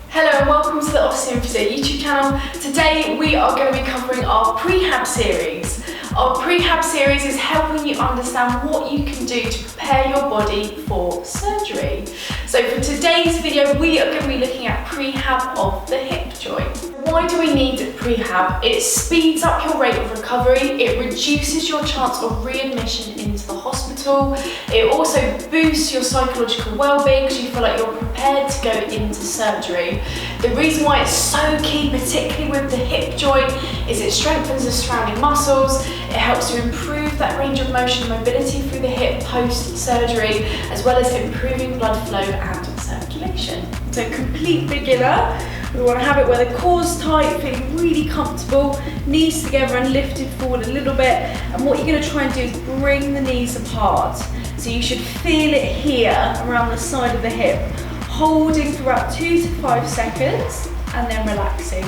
Hello and welcome to the Osteophysio YouTube channel. Today we are going to be covering our prehab series. Our prehab series is helping you understand what you can do to prepare your body for surgery. So for today's video we are going to be looking at prehab of the hip joint. Why do we need prehab? It speeds up your rate of recovery, it reduces your chance of readmission into the hospital, it also boosts your psychological well-being because you feel like you're prepared to go into surgery. The reason why it's so key, particularly with the hip joint, is it strengthens the surrounding muscles, it helps to improve that range of motion and mobility through the hip post-surgery, as well as improving blood flow and circulation. So complete beginner, we want to have it where the core's tight, feeling really comfortable, knees together and lifted forward a little bit. And what you're going to try and do is bring the knees apart. So you should feel it here around the side of the hip, holding for about 2 to 5 seconds and then relaxing.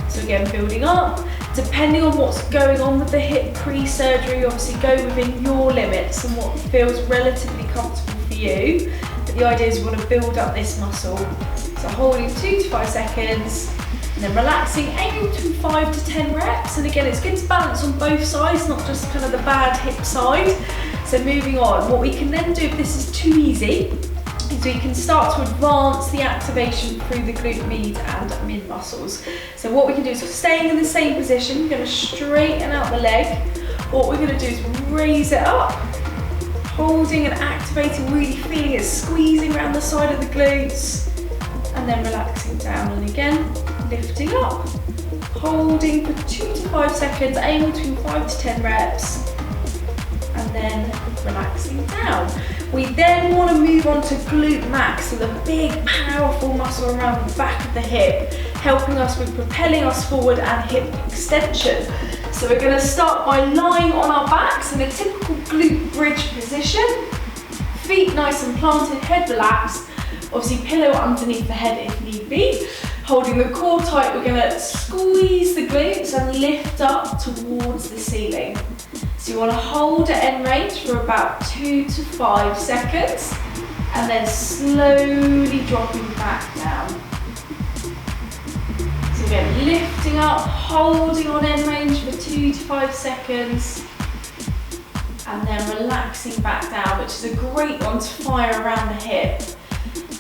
So again, building up. Depending on what's going on with the hip pre-surgery, obviously go within your limits and what feels relatively comfortable for you. But the idea is we want to build up this muscle. So holding 2 to 5 seconds and then relaxing, aiming between 5 to 10 reps. And again, it's good to balance on both sides, not just kind of the bad hip side. So moving on, what we can then do if this is too easy, is we can start to advance the activation through the glute med and mid muscles. So what we can do is staying in the same position, we're going to straighten out the leg. What we're going to do is raise it up, holding and activating, really feeling it squeezing around the side of the glutes, and then relaxing down, and again lifting up, holding for 2 to 5 seconds, aiming between 5 to 10 reps, and then relaxing down. We then want to move on to glute max, so the big powerful muscle around the back of the hip, helping us with propelling us forward and hip extension. So we're going to start by lying on our backs in a typical glute bridge position, feet nice and planted, head relaxed, obviously pillow underneath the head if need be. Holding the core tight, we're going to squeeze the glutes and lift up towards the ceiling. So you want to hold at end range for about 2 to 5 seconds and then slowly dropping back down. So again, lifting up, holding on end range for 2 to 5 seconds and then relaxing back down, which is a great one to fire around the hip.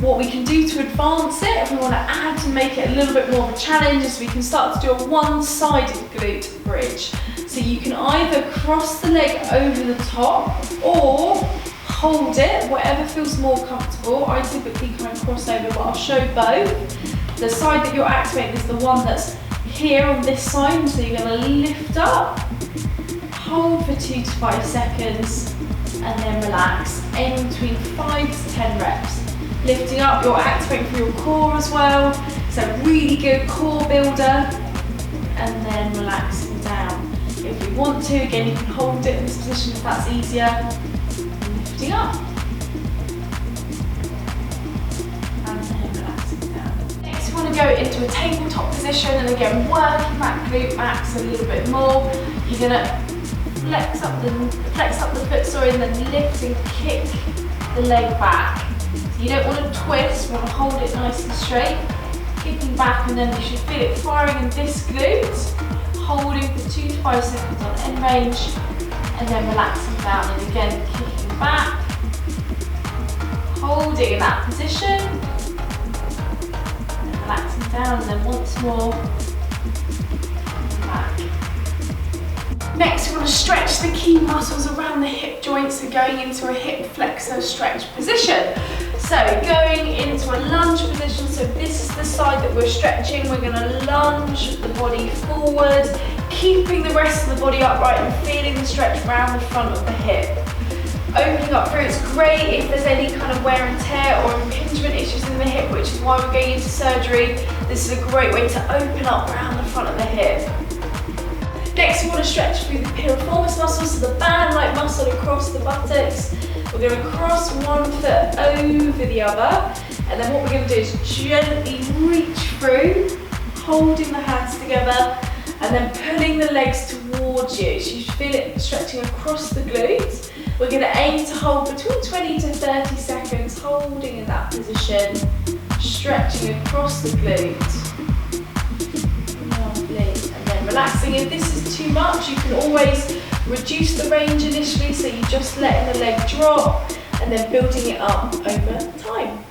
What we can do to advance it, if we want to add to make it a little bit more of a challenge, is we can start to do a one-sided glute bridge. So you can either cross the leg over the top or hold it, whatever feels more comfortable. I typically kind of cross over, but I'll show both. The side that you're activating is the one that's here on this side, so you're going to lift up, hold for 2 to 5 seconds, and then relax, aiming between 5 to 10 reps. Lifting up, you're activating through your core as well, so really good core builder, and then relaxing down. If you want to, again you can hold it in this position if that's easier, lifting up, and then relaxing down. Next we want to go into a tabletop position, and again working that glute max a little bit more. You're going to flex up the foot, and then lift and kick the leg back. You don't want to twist, you want to hold it nice and straight, kicking back, and then you should feel it firing in this glute, holding for 2 to 5 seconds on end range, and then relaxing down, and again kicking back, holding in that position, and then relaxing down, and then once more, back. Next, we want to stretch the key muscles around the hip joints, so going into a hip flexor stretch position. So going into a lunge position, so this is the side that we're stretching, we're going to lunge the body forward, keeping the rest of the body upright and feeling the stretch around the front of the hip. Opening up through, it's great if there's any kind of wear and tear or impingement issues in the hip, which is why we're going into surgery. This is a great way to open up around the front of the hip. Next, we want to stretch through the piriformis muscles, so the band-like muscle across the buttocks. We're going to cross one foot over the other, and then what we're going to do is gently reach through, holding the hands together, and then pulling the legs towards you. So you should feel it stretching across the glutes. We're going to aim to hold between 20 to 30 seconds, holding in that position, stretching across the glute. Lovely. And then relaxing. If this is too much, you can always reduce the range initially, so you're just letting the leg drop and then building it up over time.